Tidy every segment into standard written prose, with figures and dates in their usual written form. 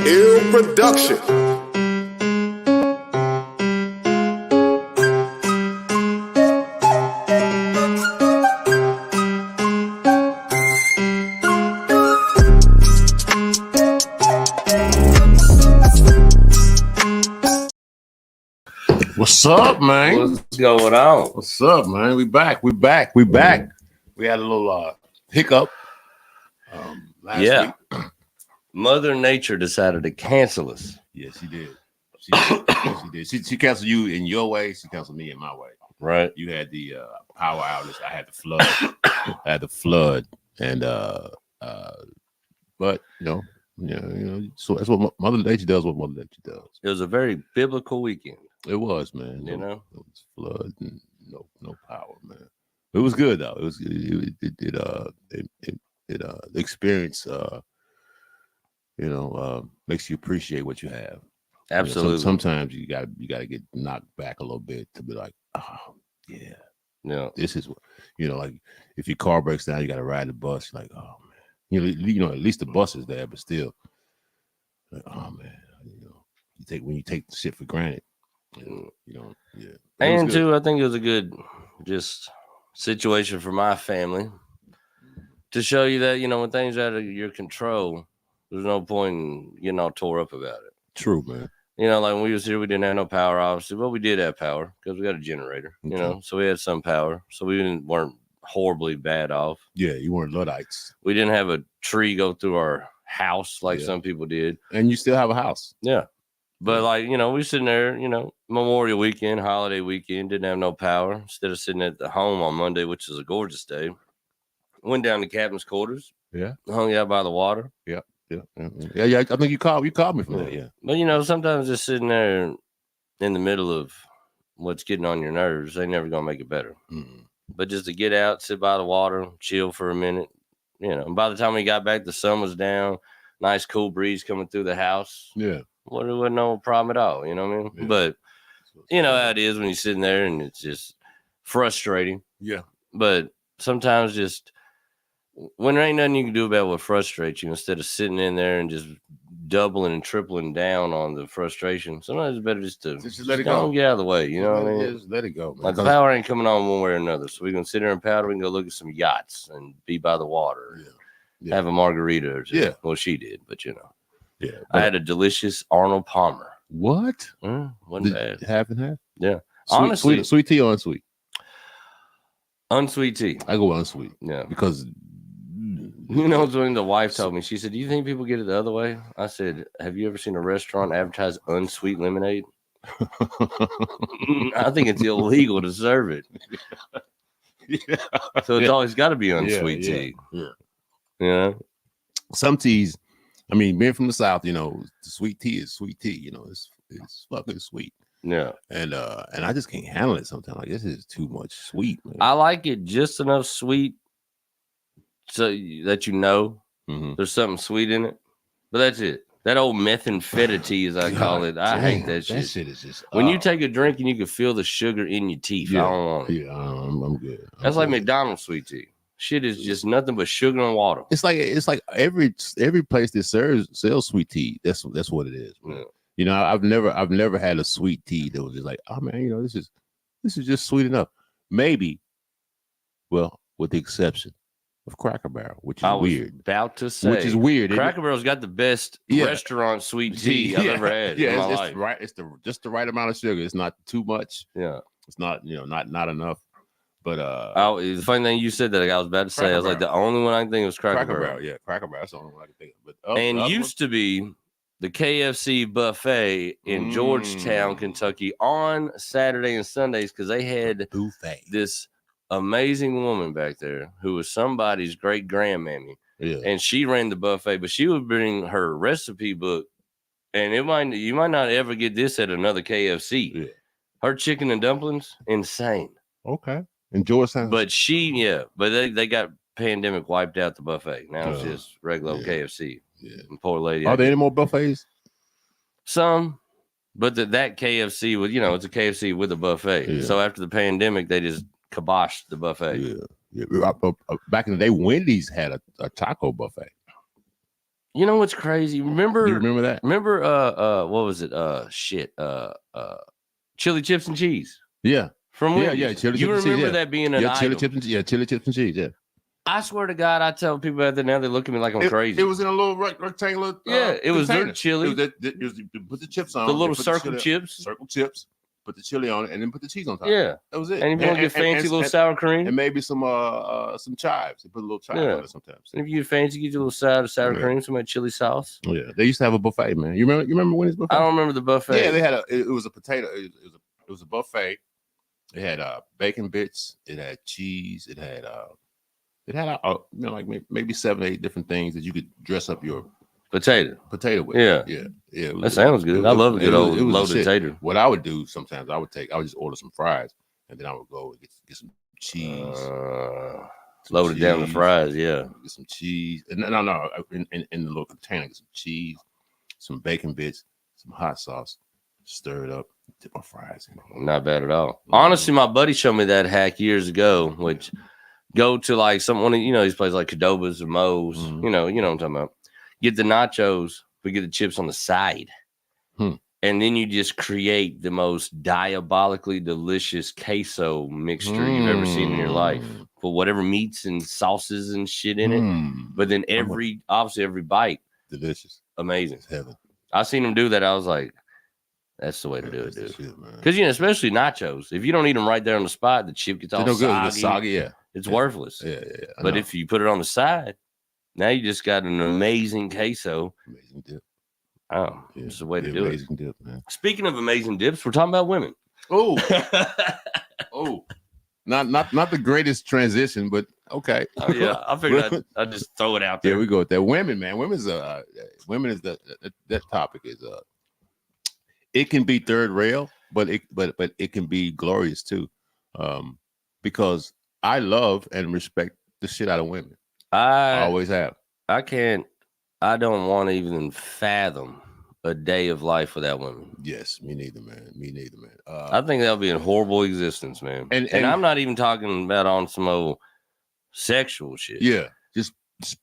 Ill Production. What's up, man? What's going on? What's up, man? We back. We had a little hiccup last week. Mother Nature decided to cancel us. Yes, she did. She did. She canceled you in your way. She canceled me in my way. Right. You had the power outage. I had the flood. And but you know, so that's what Mother Nature does. What Mother Nature does. It was a very biblical weekend. It was, man. You know, it was flood and no power, man. It was good though. It was the experience. Makes you appreciate what you have. Absolutely. You know, sometimes you got to get knocked back a little bit to be like, oh yeah, this is what like if your car breaks down, you got to ride the bus. You're like, oh man, at least the bus is there, but still, like, oh man, when you take the shit for granted. And too, I think it was a good just situation for my family to show you that when things are out of your control, there's no point in getting all tore up about it. True, man. Like when we was here, we didn't have no power, obviously, but we did have power because we got a generator. Okay. So we had some power, so we weren't horribly bad off. Yeah, you weren't Luddites. We didn't have a tree go through our house like some people did, and you still have a house. Yeah. But we sitting there, Memorial weekend, holiday weekend, didn't have no power. Instead of sitting at the home on Monday, which is a gorgeous day, went down to captain's quarters. Yeah, hung out by the water. Yeah. I think you called me for that. Yeah, but sometimes just sitting there in the middle of what's getting on your nerves, they never gonna make it better. Mm-hmm. But just to get out, sit by the water, chill for a minute, And by the time we got back, the sun was down, nice cool breeze coming through the house. Yeah. Well, it wasn't no problem at all, you know what I mean? Yeah. But how it is when you're sitting there and it's just frustrating. Yeah. But sometimes just when there ain't nothing you can do about what frustrates you, instead of sitting in there and just doubling and tripling down on the frustration, sometimes it's better just to let it go. Get out of the way, you know what I mean? Just let it go, man. Like the power ain't coming on one way or another. So we can sit there and powder, we can go look at some yachts and be by the water. Yeah. Have a margarita or two. Yeah. Well, she did, but Yeah. I had a delicious Arnold Palmer. What? Wasn't bad. Half and half? Yeah. Honestly, sweet tea or unsweet? Unsweet tea. I go unsweet. Yeah. Because when the wife told me, she said, "Do you think people get it the other way?" I said, "Have you ever seen a restaurant advertise unsweet lemonade?" I think it's illegal to serve it. Yeah. So it's always got to be unsweet tea. Yeah. Some teas, I mean, being from the South, the sweet tea is sweet tea. It's fucking sweet. Yeah. And I just can't handle it sometimes. Like, this is too much sweet, man. I like it just enough sweet so that there's something sweet in it. But that's it. That old methamphetamine, as I call it, I hate that shit. That shit is just when you take a drink and you can feel the sugar in your teeth. I don't want it. Yeah, I'm good. That's like McDonald's sweet tea. Shit is just nothing but sugar and water. It's like every place that sells sweet tea. That's what it is. Yeah. I've never had a sweet tea that was just like, oh man, this is just sweet enough. Maybe, well, with the exception of Cracker Barrel, which is weird. About to say, which is weird. Cracker Barrel's got the best restaurant sweet tea I've ever had in my life. Right. It's just the right amount of sugar. It's not too much. Yeah. It's not not enough. But the funny thing you said that I was about to say, I was like, the only one I can think of was Cracker Barrel. Yeah, Cracker Barrel. That's the only one I can think of. But used to be the KFC buffet in Georgetown, Kentucky, on Saturday and Sundays, because they had this amazing woman back there who was somebody's great grandmammy. Yeah. And she ran the buffet, but she would bring her recipe book, and you might not ever get this at another KFC. Yeah. Her chicken and dumplings, insane. Okay. In Georgetown. But they got pandemic wiped out the buffet. Now it's just regular KFC. Yeah. And poor lady. Are there any more buffets? Some, but that KFC was, it's a KFC with a buffet. Yeah. So after the pandemic, they just kiboshed the buffet. Yeah. Back in the day, Wendy's had a taco buffet. You know what's crazy? You remember that? Remember what was it? Chili chips and cheese. Yeah. From Wendy's. Yeah, chili you chips remember and cheese, that being an chili item. chips and chili chips and cheese, yeah. I swear to God, I tell people out there now, they look at me like I'm crazy. It was in a little rectangular. It was their chili. It was you put the chips on the little circle chips. Circle chips. Put the chili on it, and then put the cheese on top. Yeah, that was it. And if you want to get fancy, little sour cream, and maybe some chives. They put a little chive on it sometimes. And if you get fancy, get your little sour cream, some chili sauce. Yeah, they used to have a buffet, man. You remember Wendy's buffet? I don't remember the buffet. Yeah, they had it was a potato. It was a buffet. It had bacon bits. It had cheese. It had like maybe 7 or 8 different things that you could dress up your potato with. Yeah. That sounds good. I love a good old loaded tater. What I would do sometimes, I would just order some fries, and then I would go and get some cheese. Loaded down the fries, yeah. Get some cheese. No. In the little container, get some cheese, some bacon bits, some hot sauce, stir it up, dip my fries in. Not bad at all. Honestly, my buddy showed me that hack years ago, which go to like these places like Cadobas or Moe's, you know what I'm talking about. Get the nachos, but get the chips on the side. And then you just create the most diabolically delicious queso mixture you've ever seen in your life. Put whatever meats and sauces and shit in it. But then every bite. Delicious. Amazing. It's heaven. I seen him do that. I was like, that's the way to do it, dude. Because, especially nachos. If you don't eat them right there on the spot, the chip gets all soggy. Yeah. It's worthless. Yeah. But if you put it on the side, now you just got an amazing queso. Amazing dip. Oh, it's the way to do it. Amazing dip, man. Speaking of amazing dips, we're talking about women. Oh, not the greatest transition, but okay. Oh, yeah, I figured I'd just throw it out there. Yeah, we go with that. Women, man. Women is that topic is it can be third rail, but it can be glorious too, because I love and respect the shit out of women. I always have. I don't want to even fathom a day of life without women. Yes, me neither, man. I think that'll be a horrible existence, man. And I'm not even talking about on some old sexual shit. Yeah, just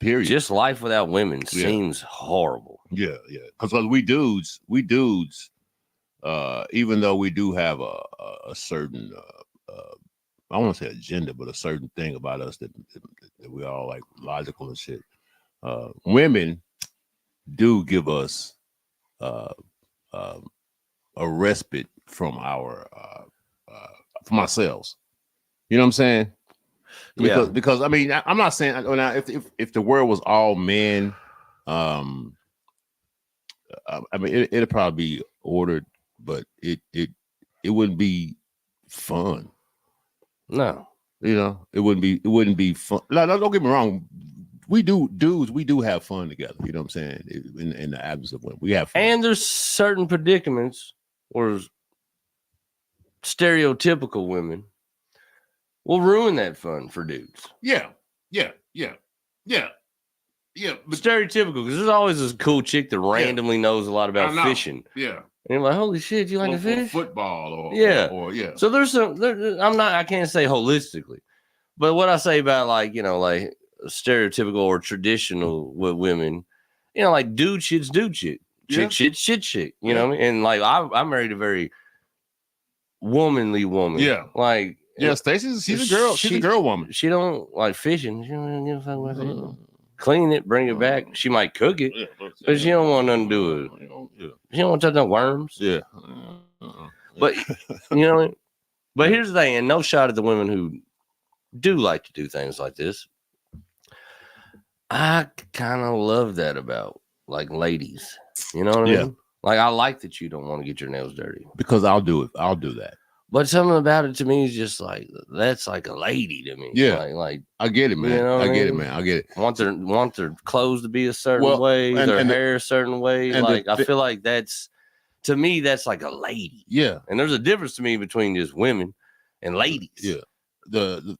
period. Just life without women seems horrible. Yeah. Because we dudes, even though we do have a certain, I won't say agenda, but a certain thing about us that we all like logical and shit. Women do give us a respite from from ourselves. You know what I'm saying? Because I mean, I'm not saying if the world was all men, I mean it'd probably be ordered, but it wouldn't be fun. No, it wouldn't be fun. No, don't get me wrong. We do have fun together. You know what I'm saying? In the absence of women, we have fun. And there's certain predicaments or stereotypical women will ruin that fun for dudes. Yeah. But stereotypical, because there's always this cool chick that randomly knows a lot about fishing. Yeah. And you're like, holy shit, you like to fish? Football or So there's I can't say holistically, but what I say about like stereotypical or traditional with women, like dude shit's dude shit. Chick shit shit. You know what I mean? And like I married a very womanly woman. Yeah. Like Stacey, she's a girl. She's a girl woman. She don't like fishing. She don't give a fuck about it. Clean it, bring it back. She might cook it, but she don't want nothing to do with it. She don't want to touch no worms. Yeah. But but here's the thing, and no shot at the women who do like to do things like this. I kind of love that about like ladies. You know what I mean? Like I like that you don't want to get your nails dirty. Because I'll do it. I'll do that. But something about it to me is just like that's like a lady to me. Yeah, like I get it, man. I get it, man. I get it. Want their clothes to be a certain way, their hair a certain way. Like I feel like that's to me that's like a lady. Yeah, and there's a difference to me between just women and ladies. Yeah, that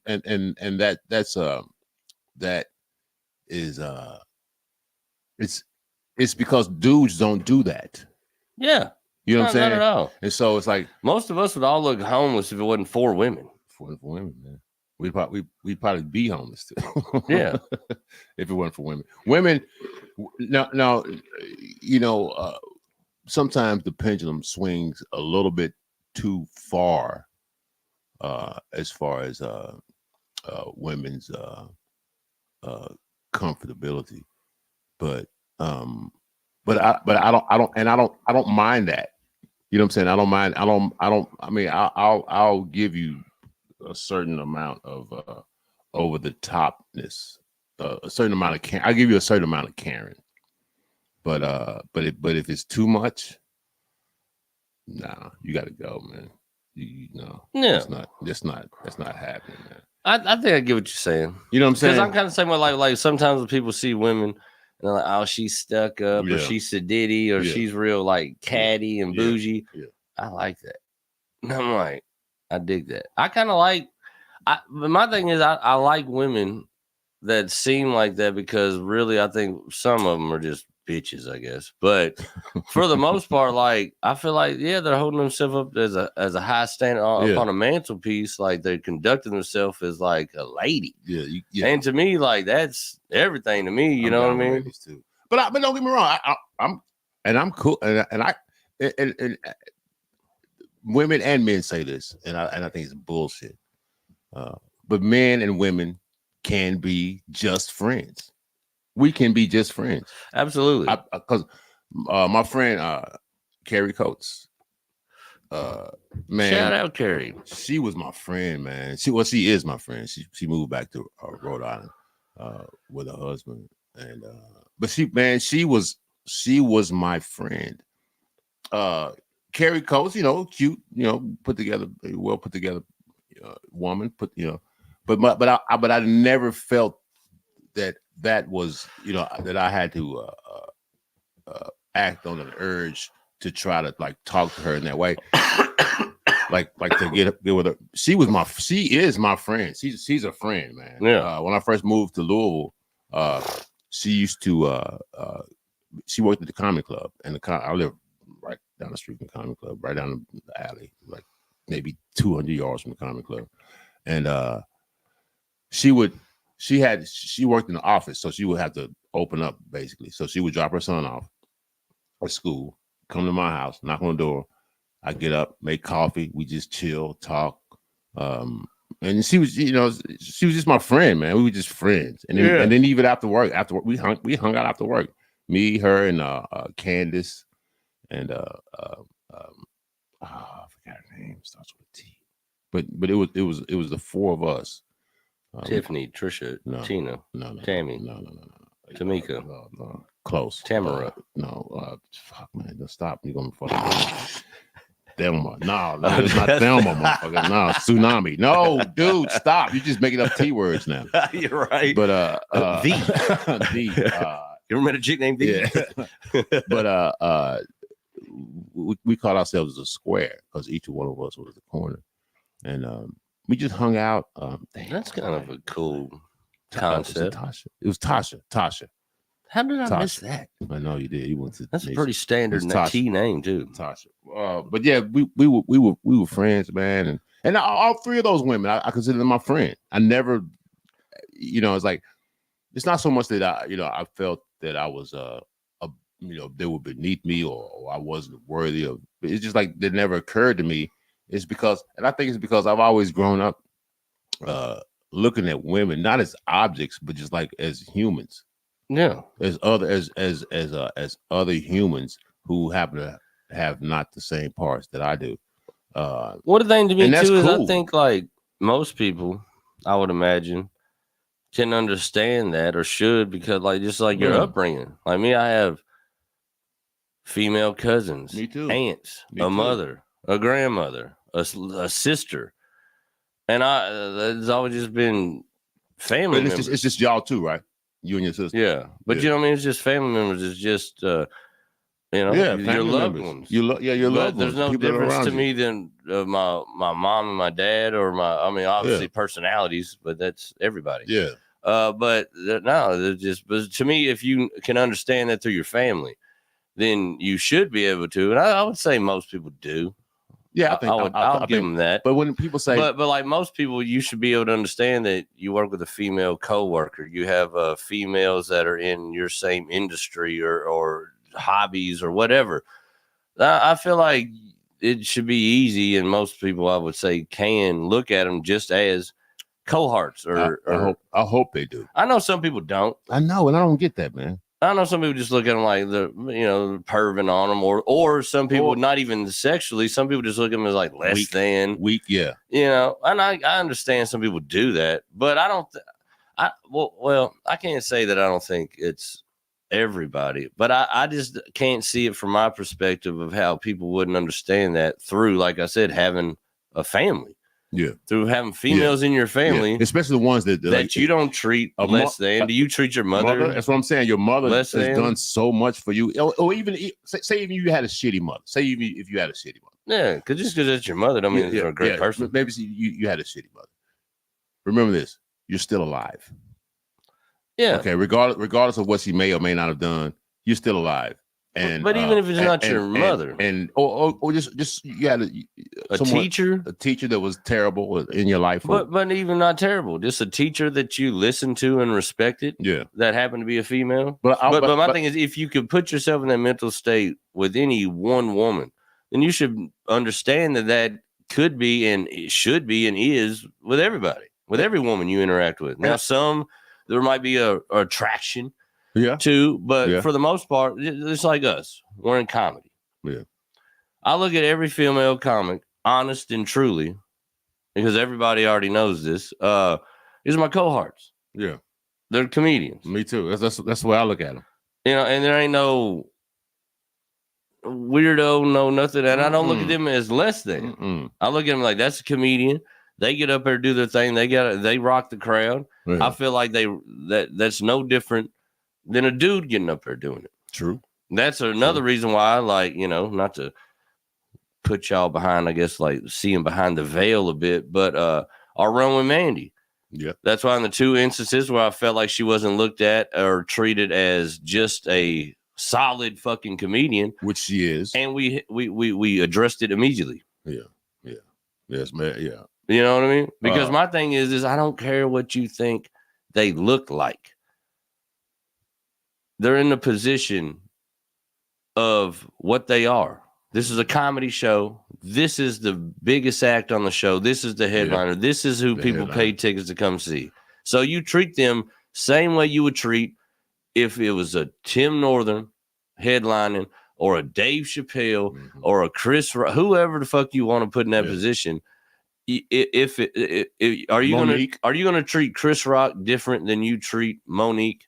is it's because dudes don't do that. Yeah. You know what I'm saying? Not at all. And so it's like most of us would all look homeless if it wasn't for women. For women, man. We'd probably be homeless too. Yeah. If it wasn't for women. Women, No, you know, sometimes the pendulum swings a little bit too far as far as women's comfortability, but I don't mind that. You know what I'm saying? I don't mind. I mean, I'll give you a certain amount of over the topness, a certain amount of I'll give you a certain amount of caring. But if it's too much, nah, you got to go, man. No, that's not happening, man. I think I get what you're saying. You know what I'm saying? Because I'm kind of the same way. Like sometimes when people see women, and they're like, "Oh, she's stuck up, or she's sedity, or she's real like catty and bougie." Yeah. I like that. And I'm like, I dig that. I kind of like. But my thing is, I like women that seem like that because really, I think some of them are just bitches, I guess. But for the most part, like I feel like they're holding themselves up as a high standard up on a mantelpiece, like they're conducting themselves as like a lady. Yeah. And to me, like that's everything to me. You know what I mean? Too. But don't get me wrong, I'm cool, and women and men say this, and I think it's bullshit. But men and women can be just friends. We can be just friends. Absolutely. Because my friend Carrie Coates, man, shout out Carrie. She was my friend, man. She is my friend. She moved back to Rhode Island with her husband, and but she was my friend. Carrie Coates, cute, put together woman, but I never felt that was that I had to act on an urge to try to like talk to her in that way, like to get with her. She is my friend. She's a friend, man. Yeah. When I first moved to Louisville, she used to she worked at the Comedy Club, and I live right down the street from the Comedy Club, right down the alley, like maybe 200 yards from the Comedy Club, and she worked in the office, so she would have to open up basically. So she would drop her son off at school, come to my house, knock on the door. I get up, make coffee, we just chill, talk. And she was just my friend, man. We were just friends. And then even after work, we hung out after work. Me, her, and Candace, and I forgot her name, starts with a T. But it was the four of us. Tiffany, Trisha, Tina, Tammy, no. Tamika, no. Close. Tamara. Fuck, man, don't stop. You're gonna fucking Thelma. No, it's not Thelma, motherfucker. No, Tsunami. No, dude, stop. You're just making up T words now. You're right. But you ever met a chick named V? Yeah. But we called ourselves a square because each one of us was a corner, and we just hung out. That's kind of a cool concept. It was Tasha. How did I miss that? I know you did. You went to. That's a pretty standard T name too. Tasha. But yeah, we were friends, man, and all three of those women I consider them my friend. I never, it's like it's not so much that I felt that I was they were beneath me or I wasn't worthy of. It's just like that never occurred to me. It's because I've always grown up looking at women not as objects, but just like as humans. Yeah, as other humans who happen to have not the same parts that I do. What the thing to me too is I think like most people, I would imagine, can understand that or should because like just like your upbringing. Like me, I have female cousins, me too, aunts, mother, a grandmother, a sister, and it's always just been family. But it's just y'all too, right? You and your sister. Yeah. But you know what I mean? It's just family members. It's just, your loved ones. Your loved ones. There's no difference to me than my mom and my dad or obviously personalities, but that's everybody. Yeah. But no, but to me, if you can understand that through your family, then you should be able to. And I would say most people do. Yeah, I think I'll give them that. But when people say, but like most people, you should be able to understand that you work with a female coworker. You have females that are in your same industry or hobbies or whatever. I feel like it should be easy, and most people, I would say, can look at them just as cohorts. I hope they do. I know some people don't. I know, and I don't get that, man. I know some people just look at them like the perving on them, or some people not even sexually. Some people just look at them as like less than weak. Yeah, and I understand some people do that, but I don't. I can't say that I don't think it's everybody, but I just can't see it from my perspective of how people wouldn't understand that through, like I said, having a family. Yeah, through having females in your family, especially the ones that like, you don't treat less than. Do you treat your mother? That's what I'm saying. Your mother has done so much for you, or even say even you had a shitty mother. Say even if you had a shitty mother. Yeah, because it's your mother, don't mean you're a great person. Maybe you had a shitty mother. Remember this: you're still alive. Yeah. Okay. Regardless of what she may or may not have done, you're still alive. But even if it's not your mother, or just you had a teacher that was terrible in your life, but even not terrible, just a teacher that you listened to and respected, that happened to be a female. But my thing is, if you could put yourself in that mental state with any one woman, then you should understand that could be and it should be and is with everybody, with every woman you interact with. Now, there might be a attraction. Too, but for the most part, it's like us. We're in comedy. Yeah. I look at every female comic, honest and truly, because everybody already knows this. These are my cohorts. Yeah. They're comedians. Me too. That's the way I look at them. And there ain't no weirdo, no nothing. And I don't look at them as less than. I look at them like that's a comedian. They get up there, do their thing. They rock the crowd. Yeah. I feel like that's no different than a dude getting up there doing it. True. That's another reason why I like, not to put y'all behind, I guess, like seeing behind the veil a bit, but our run with Mandy. Yeah. That's why in the two instances where I felt like she wasn't looked at or treated as just a solid fucking comedian, which she is, and we addressed it immediately. Yeah. Yes, man. Yeah. You know what I mean? Because my thing is I don't care what you think they look like. They're in the position of what they are. This is a comedy show. This is the biggest act on the show. This is the headliner. Yeah. This is who people pay tickets to come see. So you treat them same way you would treat if it was a Tim Northern headlining or a Dave Chappelle or a Chris Rock, whoever the fuck you want to put in that position. Are you gonna treat Chris Rock different than you treat Monique?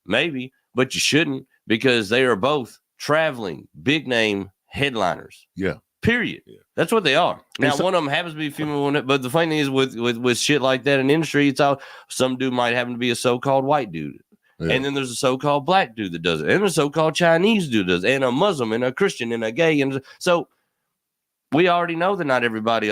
Maybe. But you shouldn't, because they are both traveling big name headliners. Yeah. Period. Yeah. That's what they are. Now, one of them happens to be female, but the funny thing is with shit like that in industry, it's all some dude might happen to be a so-called white dude. Yeah. And then there's a so-called black dude that does it. And there's a so-called Chinese dude that does it, and a Muslim and a Christian and a gay. And so we already know that not everybody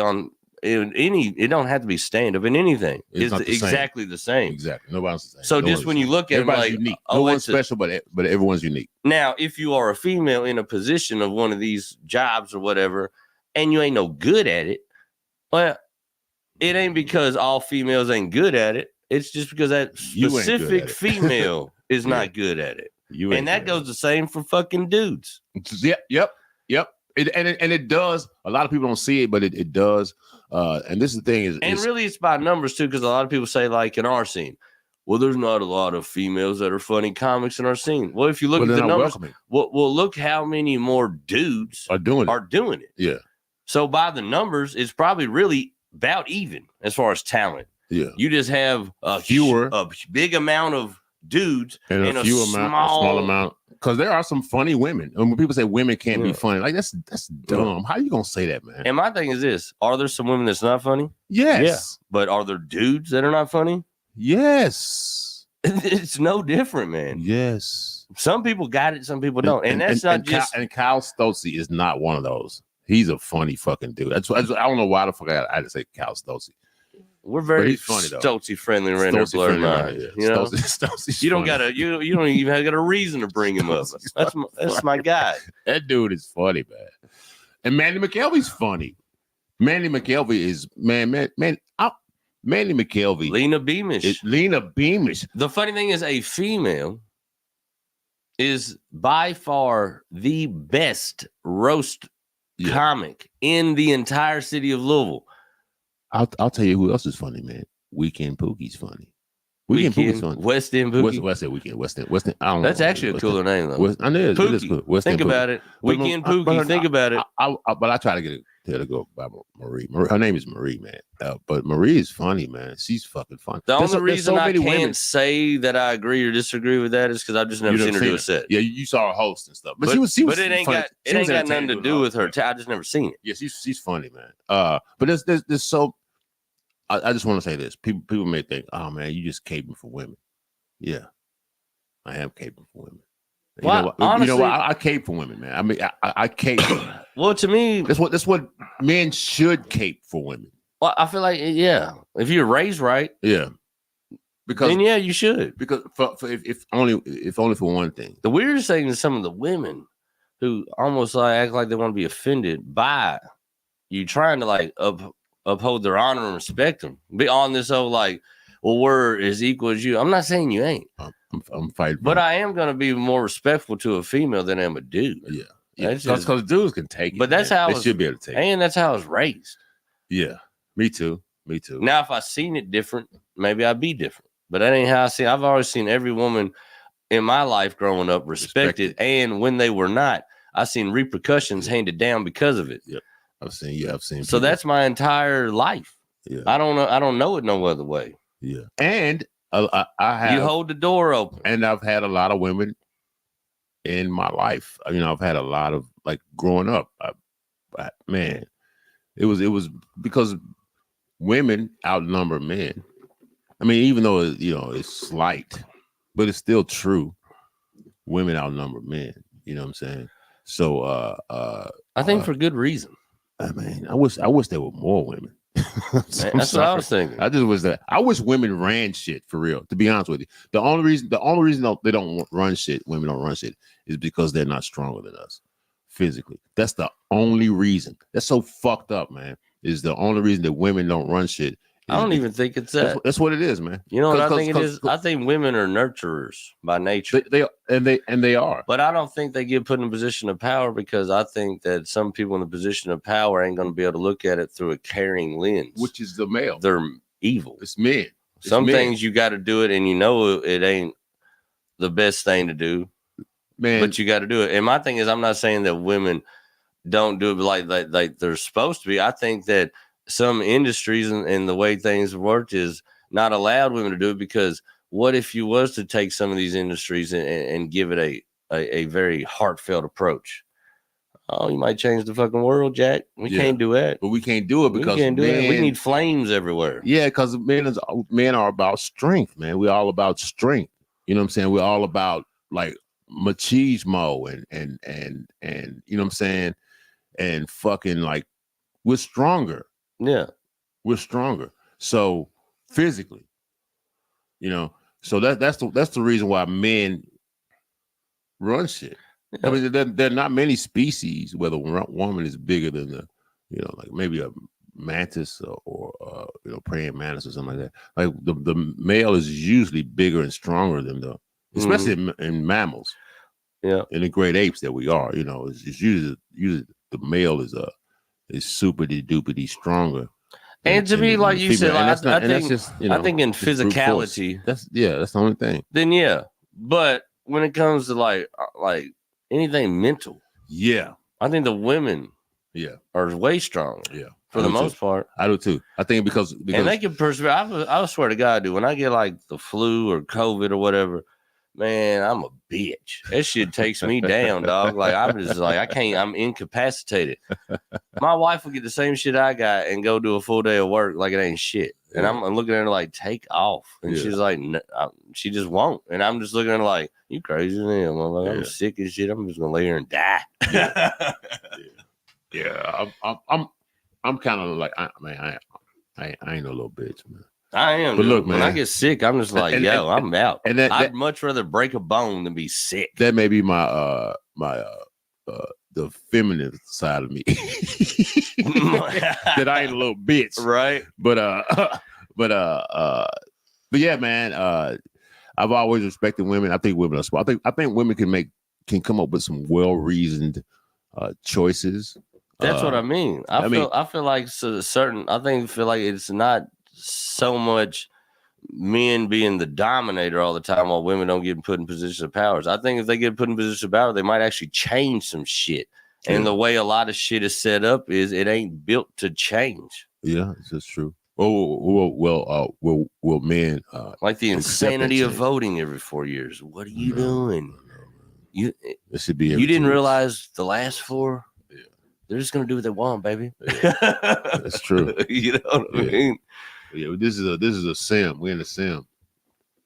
it don't have to be stand-up in anything. It's exactly the same. Exactly. Nobody's the same. So just when you look at everybody's it, like, unique. No one's special, but everyone's unique. Now, if you are a female in a position of one of these jobs or whatever, and you ain't no good at it, well, it ain't because all females ain't good at it. It's just because that specific female is not good at it. And that goes the same for fucking dudes. Yep. It does. A lot of people don't see it, but it does. And this is the thing really it's by numbers too, because a lot of people say, like in our scene, well, there's not a lot of females that are funny comics in our scene. Well, if you look at the numbers, well, look how many more dudes are doing it. Yeah. So by the numbers, it's probably really about even as far as talent. Yeah. You just have a big amount of dudes and a small amount. Because there are some funny women. And when people say women can't be funny, like that's dumb. How are you gonna say that, man? And my thing is this: are there some women that's not funny? Yes. Yeah. But are there dudes that are not funny? Yes. It's no different, man. Yes. Some people got it, some people don't. And that's not just. And Kyle Stolze is not one of those. He's a funny fucking dude. That's I don't know why the fuck I had to say Kyle Stolze. We're very Stolze friendly around our blurred mind. You know, Stolze you don't gotta you don't even got a reason to bring him up. That's my guy. That dude is funny, man. And Mandy McKelvey's funny. Mandy McKelvey is Mandy McKelvey. Lena Beamish. Lena Beamish. The funny thing is, a female is by far the best roast comic in the entire city of Louisville. I'll tell you who else is funny, man. Weekend Pookie's funny. Weekend Pookie's funny. West End Pookie. West End Weekend. West End. I don't know. That's actually a cooler name, though. I know it is cool. West Think End about Pookie. it. Weekend Pookie. Think about it. But I try to get it to go by Marie. Her name is Marie, man. But Marie is funny, man. She's fucking funny. The only reason I can't say that I agree or disagree with that is because I've just never seen her do a set. Yeah, you saw her host and stuff, but she was. But it ain't got nothing to do with her. I just never seen it. Yeah, she's funny, man. But there's so. I just want to say this. People may think, oh man, you just caping for women. Yeah, I am caping for women. Well, honestly, I cape for women, man. I mean, I cape. Well, to me, that's what men should cape for women. Well, I feel like, yeah, if you're raised right, yeah, because then yeah, you should. Because if only for one thing. The weirdest thing is some of the women who almost like act like they want to be offended by you trying to like uphold their honor and respect them. Be on this whole like, well, we're as equal as you. I'm not saying you ain't. I'm fighting, but I am going to be more respectful to a female than I am a dude. Yeah, because dudes can take it. But that's how they should be able to take it, and that's how I was raised. Yeah, me too. Now, if I seen it different, maybe I'd be different. But that ain't how I see. I've always seen every woman in my life growing up respected, and when they were not, I seen repercussions handed down because of it. Yep. I've seen. So that's my entire life. Yeah. I don't know it no other way. Yeah. And I have. You hold the door open. And I've had a lot of women in my life. I've had a lot of like growing up. Man, it was because women outnumber men. I mean, even though it's slight, but it's still true. Women outnumber men. You know what I'm saying? So I think for good reason. I mean, I wish there were more women. That's what I was thinking. I wish women ran shit for real. To be honest with you, the only reason they don't run shit, women don't run shit, is because they're not stronger than us physically. That's the only reason. That's so fucked up, man. Is the only reason that women don't run shit. I don't even think it's that. That's what it is, man. You know what I think it is? I think women are nurturers by nature. They are. But I don't think they get put in a position of power because I think that some people in the position of power ain't going to be able to look at it through a caring lens. Which is the male. They're evil. It's men. Some things you got to do it, and it ain't the best thing to do. Man, but you got to do it. And my thing is, I'm not saying that women don't do it like they're supposed to be. I think that some industries and the way things work is not allowed women to do it, because what if you was to take some of these industries and give it a very heartfelt approach? Oh, you might change the fucking world, Jack. We can't do that. But we can't do it because we need flames everywhere. Yeah, because men are about strength, man. We're all about strength. You know what I'm saying? We're all about like machismo and you know what I'm saying? And fucking like we're stronger. Yeah, we're stronger. So physically, so that's the reason why men run shit. Yeah. I mean, there are not many species where the woman is bigger than the, like maybe a mantis or praying mantis or something like that. Like the male is usually bigger and stronger than especially in mammals. Yeah, in the great apes that we are, it's usually the male is super duper stronger. And to me, like you said, I think in physicality, that's the only thing. Then yeah, but when it comes to like anything mental, I think the women are way stronger. Yeah, for the most part, I do too. I think because and they can persevere. I swear to God, dude, when I get like the flu or COVID or whatever, man, I'm a bitch. That shit takes me down, dog. Like I'm just like I can't. I'm incapacitated. My wife will get the same shit I got and go do a full day of work like it ain't shit. And I'm looking at her like, take off. And she's like, no, she just won't. And I'm just looking at her like, you crazy as hell, motherfucker. I'm sick as shit. I'm just gonna lay here and die. I'm kind of like, I ain't no little bitch, man. I am. But look, man, when I get sick, I'm just like, I'm out. And I'd much rather break a bone than be sick. That may be my the feminine side of me that I ain't a little bitch, right? But yeah, man. I've always respected women. I think women are smart. I think women can come up with some well-reasoned choices. That's what I mean. I feel like feel like it's not so much men being the dominator all the time while women don't get put in positions of powers. I think if they get put in positions of power, they might actually change some shit. Yeah. And the way a lot of shit is set up is it ain't built to change. Yeah, that's true. Well, men like the insanity of voting every 4 years. What are you doing? It should be. You didn't realize the last 4? Yeah. They're just gonna do what they want, baby. Yeah. That's true. You know what I mean? Yeah, this is a sim. We're in a sim.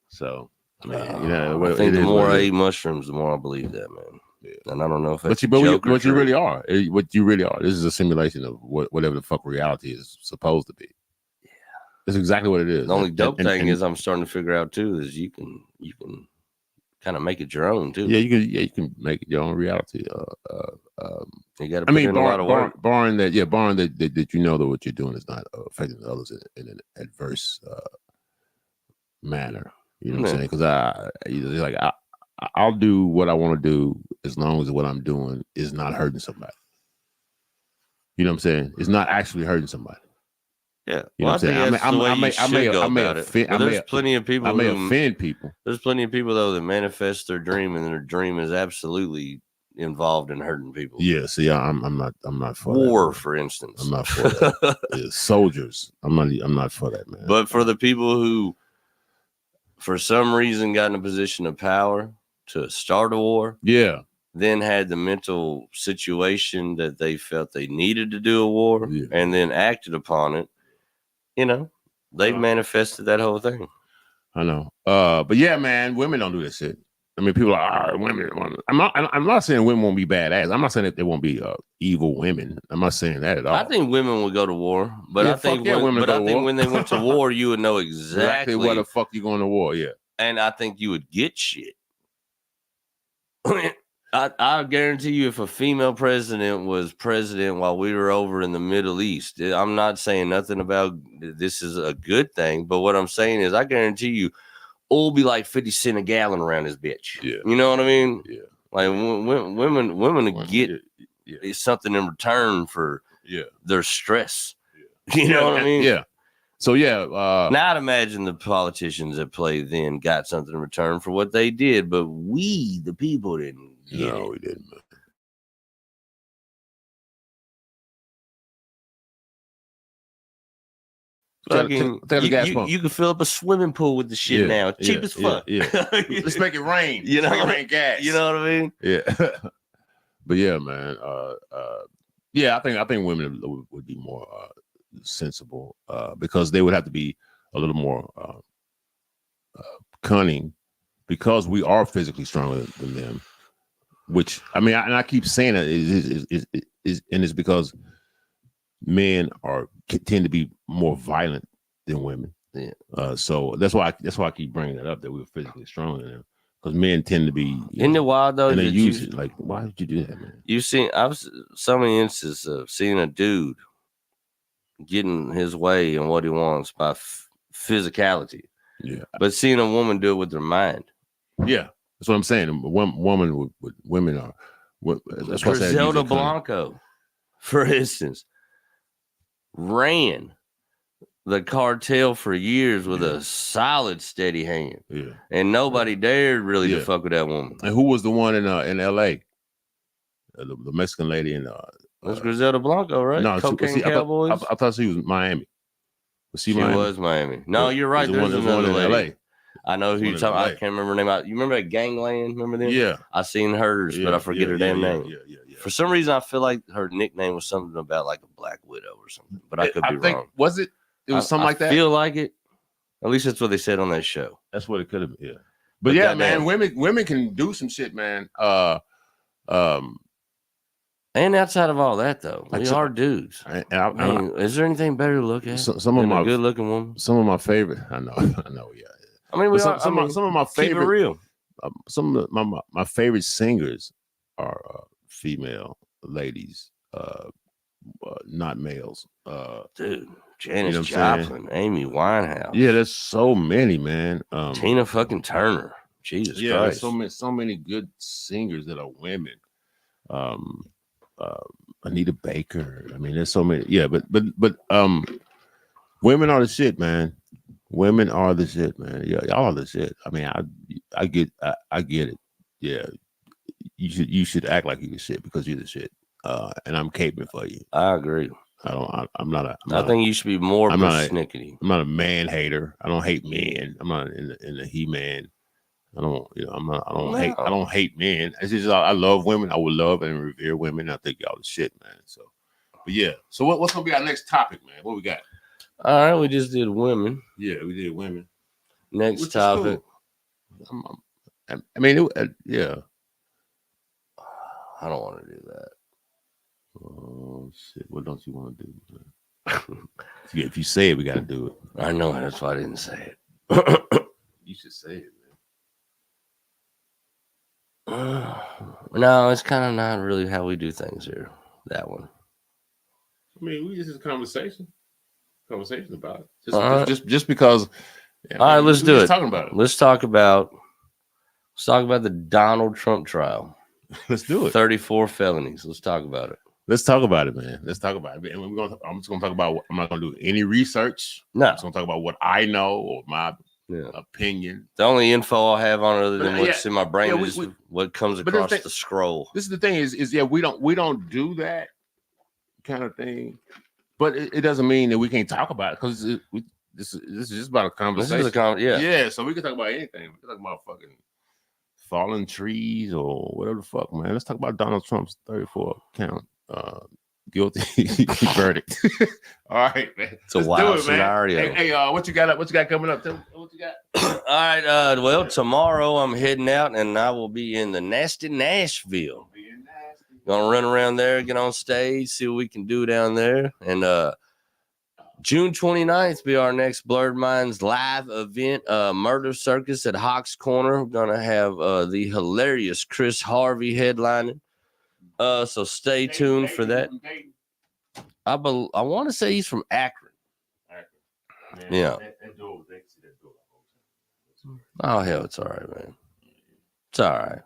So I mean, I think the more I eat mushrooms, the more I believe that, man. Yeah. And I don't know if that's what you really are. What you really are. This is a simulation of whatever the fuck reality is supposed to be. Yeah, that's exactly what it is. The only dope thing is I'm starting to figure out too is you can kind of make it your own too. Yeah, you can make it your own reality. You got to put in a lot of work. Barring that you know that what you're doing is not affecting others in an adverse manner. You know what I'm saying? Because I'll do what I want to do as long as what I'm doing is not hurting somebody. You know what I'm saying? It's not actually hurting somebody. Yeah, you know what I'm saying? There's plenty of people. I may offend people. There's plenty of people though that manifest their dream, and their dream is absolutely involved in hurting people. Yeah, see, I'm not for war, that, for instance. I'm not for that. Yeah, soldiers, I'm not for that, man. But for the people who, for some reason, got in a position of power to start a war, yeah, then had the mental situation that they felt they needed to do a war, and then acted upon it. You know, they manifested that whole thing. I know. But yeah, man, women don't do that shit. I mean, people are women. I'm not saying women won't be badass. I'm not saying that they won't be evil women. I'm not saying that at all. I think women would go to war, but I think when they went to war, you would know exactly where the fuck you going to war. Yeah, and I think you would get shit. I guarantee you, if a female president was president while we were over in the Middle East, I'm not saying nothing about this is a good thing, but what I'm saying is I guarantee you oil be like 50 cents a gallon around this bitch. Yeah. You know what I mean? Yeah. Like women get something in return for their stress. Yeah. You know what I mean? Yeah. So now I'd imagine the politicians that played then got something in return for what they did, but we, the people, didn't. No, we didn't. You can fill up a swimming pool with the shit now. Cheap as fuck. Yeah. Let's make it rain. You know, make it rain gas. You know what I mean? Yeah. But yeah, man. I think women would be more sensible because they would have to be a little more cunning because we are physically stronger than them. Which I mean, I keep saying it is and it's because men tend to be more violent than women. Yeah. So that's why I keep bringing that up that we're physically stronger than them because men tend to be. Isn't it wild though? And they use it like, why did you do that, man? I've so many instances of seeing a dude getting his way and what he wants by physicality. Yeah. But seeing a woman do it with their mind. Yeah. That's what I'm saying. Women are. That's what Griselda Blanco, for instance, ran the cartel for years with a solid, steady hand. Yeah, and nobody dared really to fuck with that woman. And who was the one in L.A.? The Mexican lady in. That's Griselda Blanco, right? No, Cocaine Cowboys. I thought she was Miami. She was Miami. No, you're right. There's another one in L.A. I know who you're talking about. I can't remember her name. You remember that Gangland? Remember them? Yeah. I seen hers, but I forget her damn name. Yeah. For some reason, I feel like her nickname was something about like a Black Widow or something, but I could be wrong. Was it? It was something like that? I feel like it. At least that's what they said on that show. That's what it could have been, yeah. But yeah, man, women can do some shit, man. And outside of all that, though, we are dudes. I mean, is there anything better to look at? Some of my good-looking woman. Some of my favorite. I know. Yeah. I mean, some of my favorite. Keep it real. Some of my favorite singers are female. ladies, not males. Dude, Janis Joplin, Amy Winehouse. Yeah, there's so many, man. Tina fucking Turner. Jesus Christ. There's so many good singers that are women. Anita Baker. I mean, there's so many. Yeah, but women are the shit, man. Women are the shit, man. Yeah, y'all are the shit. I mean, I get it. Yeah, you should act like you're the shit because you're the shit. And I'm caping for you. I agree. I think you should be more persnickety. I'm not a man hater. I don't hate men. I'm not in the he-man. I don't hate men. It's just I love women. I would love and revere women. I think y'all the shit, man. So, but yeah. So what's gonna be our next topic, man? What we got? All right, we just did women. Yeah, we did women. Next topic. Cool. I mean, yeah. I don't want to do that. Oh shit! What don't you want to do? If you say it, we got to do it. I know. That's why I didn't say it. You should say it, man. No, it's kind of not really how we do things here. That one. I mean, we just had a conversation about it. Just because. Yeah, all right, let's do it. Talking about it. Let's talk about the Donald Trump trial. Let's do it. 34 felonies. Let's talk about it. Let's talk about it, man. Let's talk about it. And I'm just gonna talk about. I'm not gonna do any research. No, I'm just gonna talk about what I know or my opinion. The only info I have on it, other than what's in my brain, is what comes across the scroll. This is the thing: is we don't do that kind of thing. But it doesn't mean that we can't talk about it because this is just about a conversation. Yeah. So we can talk about anything. We can talk about fucking fallen trees or whatever the fuck, man. Let's talk about Donald Trump's 34 count guilty verdict. All right, man. It's a wild scenario. Hey, what you got? What you got coming up? What you got? All right. Well, tomorrow I'm heading out and I will be in the nasty Nashville. Gonna run around there, get on stage, see what we can do down there. And June 29th be our next Blurred Minds live event, Murder Circus at Hawks Corner. We're gonna have the hilarious Chris Harvey headlining. So stay tuned for that. I want to say he's from Akron. Yeah. Oh hell, it's all right, man. It's all right.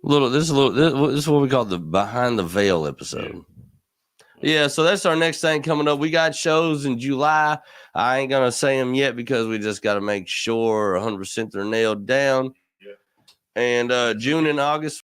This is what we call the Behind the Veil episode. Yeah, so that's our next thing coming up. We got shows in July. I ain't gonna say them yet because we just got to make sure 100% they're nailed down. And June and August,